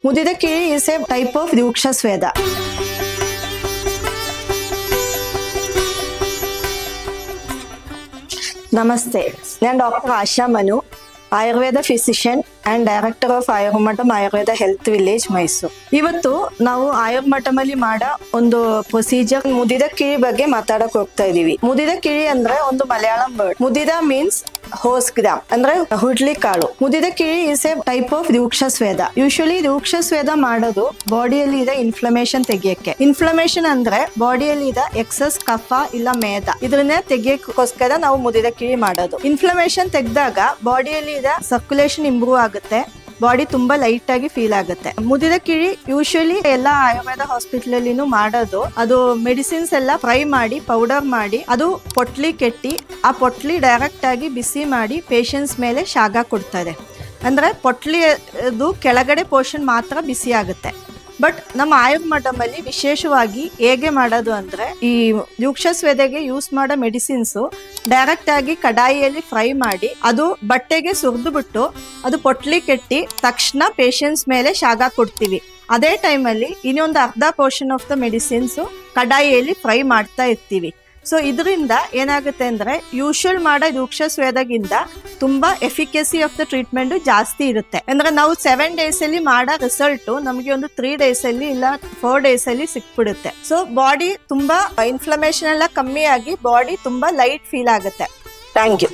ಮುದಿದ ಕಿಳಿ is a type of ರೂಕ್ಷ ಸ್ವೇದ. ನಮಸ್ತೆ, ನಾನು doctor Asha Manu, Ayurveda physician and director of Ayurmatham Ayurveda health village Mysuru. ಇವತ್ತು ನಾವು ಆಯುರ್ಮಠಂ ಅಲ್ಲಿ ಮಾಡೋ ಒಂದು ಪ್ರೊಸೀಜರ್ ಮುದಿದ ಕಿಳಿ ಬಗ್ಗೆ ಮಾತಾಡಕ್ ಹೋಗ್ತಾ ಇದೀವಿ. ಮುದಿದ ಕಿಳಿ ಅಂದ್ರೆ ಒಂದು ಮಲಯಾಳಂ ವರ್ಡ್. ಮುದಿದ ಮೀನ್ಸ್ ಹೋಸ್ ಗ್ರಾಮ್ ಅಂದ್ರೆ ಹುಡ್ಲಿ ಕಾಳು. ಮುದಿದ ಕಿಳಿ ಇಸ್ ಎ ಟೈಪ್ ಆಫ್ ರೂಕ್ಷ ಸ್ವೇದ. ಯೂಶುವಲಿ ರೂಕ್ಷ ಸ್ವೇದ ಮಾಡೋದು ಬಾಡಿಯಲ್ಲಿ ಇದೆ ಇನ್ಫ್ಲಮೇಷನ್ ತೆಗಿಯಕ್ಕೆ. ಇನ್ಫ್ಲಮೇಷನ್ ಅಂದ್ರೆ ಬಾಡಿಯಲ್ಲಿ ಇದೆ ಎಕ್ಸಸ್ ಕಫ ಇಲ್ಲ ಮೇದ, ಇದನ್ನೇ ತೆಗಿಯಕ್ಕೋಸ್ಕರ ನಾವು ಮುದಿದ ಕಿಳಿ ಮಾಡೋದು. ಇನ್ಫ್ಲಮೇಷನ್ ತೆಗ್ದಾಗ ಬಾಡಿಯಲ್ಲಿ ಇದೆ ಸರ್ಕ್ಯುಲೇಷನ್ ಇಂಪ್ರೂವ್ ಆಗುತ್ತೆ, ಬಾಡಿ ತುಂಬಾ ಲೈಟ್ ಆಗಿ ಫೀಲ್ ಆಗುತ್ತೆ. ಮುದಿದ ಕಿಳಿ ಯೂಶುವಲಿ ಎಲ್ಲಾ ಆಯುರ್ವೇದ ಹಾಸ್ಪಿಟಲ್ ಅಲ್ಲಿನೂ ಮಾಡೋದು, ಅದು ಮೆಡಿಸಿನ್ಸ್ ಎಲ್ಲ ಫ್ರೈ ಮಾಡಿ ಪೌಡರ್ ಮಾಡಿ ಅದು ಪೊಟ್ಲಿ ಕೆಟ್ಟಿ ಆ ಪೊಟ್ಲಿ ಡೈರೆಕ್ಟ್ ಆಗಿ ಬಿಸಿ ಮಾಡಿ ಪೇಷಂಟ್ಸ್ ಮೇಲೆ ಶಾಗ ಕೊಡ್ತಾರೆ. ಅಂದ್ರೆ ಪೊಟ್ಲಿ ಅದು ಕೆಳಗಡೆ ಪೋರ್ಷನ್ ಮಾತ್ರ ಬಿಸಿ ಆಗುತ್ತೆ. ಬಟ್ ನಮ್ಮ ಆಯುರ್ಮಠಂ ಅಲ್ಲಿ ವಿಶೇಷವಾಗಿ ಹೇಗೆ ಮಾಡೋದು ಅಂದ್ರೆ ಈ ರೂಕ್ಷ ಸ್ವೇದೆಗೆ ಯೂಸ್ ಮಾಡೋ ಮೆಡಿಸಿನ್ಸ್ ಡೈರೆಕ್ಟ್ ಆಗಿ ಕಡಾಯಿಯಲ್ಲಿ ಫ್ರೈ ಮಾಡಿ ಅದು ಬಟ್ಟೆಗೆ ಸುರಿದು ಬಿಟ್ಟು ಅದು ಪೊಟ್ಲಿ ಕೆಟ್ಟಿ ತಕ್ಷಣ ಪೇಷಂಟ್ಸ್ ಮೇಲೆ ಶಾಗ ಕೊಡ್ತೀವಿ. ಅದೇ ಟೈಮಲ್ಲಿ ಇನ್ನೊಂದು ಅರ್ಧ ಪೋರ್ಷನ್ ಆಫ್ ದ ಮೆಡಿಸಿನ್ಸ್ ಕಡಾಯಿಯಲ್ಲಿ ಫ್ರೈ ಮಾಡ್ತಾ ಇರ್ತೀವಿ. ಸೊ ಇದರಿಂದ ಏನಾಗುತ್ತೆ ಅಂದ್ರೆ ಯೂಶುವಲ್ ಮಾಡೋ ರೂಕ್ಷ ಸ್ವೇದಗಿಂತ ತುಂಬಾ ಎಫಿಕಸಿ ಆಫ್ ದ ಟ್ರೀಟ್ಮೆಂಟ್ ಜಾಸ್ತಿ ಇರುತ್ತೆ. ಅಂದ್ರೆ ನಾವು 7 days ಅಲ್ಲಿ ಮಾಡೋ ರಿಸಲ್ಟ್ ನಮಗೆ ಒಂದು 3 days ಅಲ್ಲಿ ಇಲ್ಲ 4 days ಅಲ್ಲಿ ಸಿಕ್ಬಿಡುತ್ತೆ. ಸೊ ಬಾಡಿ ತುಂಬಾ ಇನ್ಫ್ಲಮೇಷನ್ ಎಲ್ಲ ಕಮ್ಮಿ ಆಗಿ ಬಾಡಿ ತುಂಬಾ ಲೈಟ್ ಫೀಲ್ ಆಗುತ್ತೆ. Thank you.